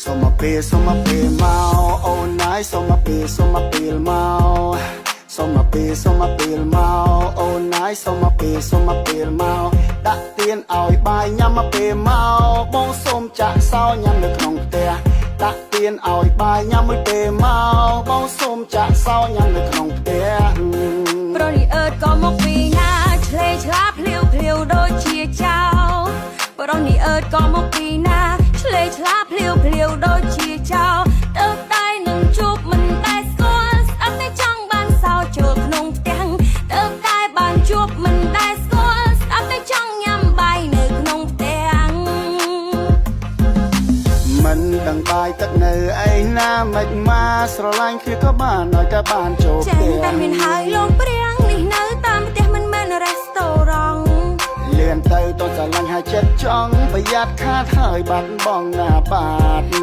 សូមពេលមកអូនណាយសូមពេលមកសូមពេលមកអូនណាយសូមពេលមកដាក់ទៀនឲ្យបាយញ៉ាំមកពេលមកបងសូមចាក់សោញ៉ាំនៅក្នុងផ្ទះដាក់ទៀនឲ្យបាយញ៉ាំមួយពេលមកបងសូមចាក់សោញ៉ាំនៅក្នុងផ្ទះប្រនេះអើតក៏មកពីណាឆ្លេឆ្លាភ្លាវដូចជាចៅប្រនេះអើតក៏មកពីណាឆ្លេឆ្លាភ្លាវដូចជាចៅទៅតែនឹងជួបមិនតែស្គាល់ស្ដាប់តែចង់បានសោចូលក្នុងផ្ទះទៅតែបានជួបមិនតែស្គាល់ស្ដាប់តែចង់ញ៉ាំបាយនៅក្នុងផ្ទះមិនដឹងបាយទឹកនៅឯណាមិនមកស្រឡាញ់គឺក៏បានឲ្យតែបានចូលផ្ទះចាតែមានហើយលោកព្រាំងនេះនៅតាមផ្ទះមិនមែនរ៉េស្តូរ៉ង់លៀនទៅតស្រឡាញ់ហើយចិត្តចង់ប្រយ័ត្នខាតហើយបាត់បង់ណាបាទ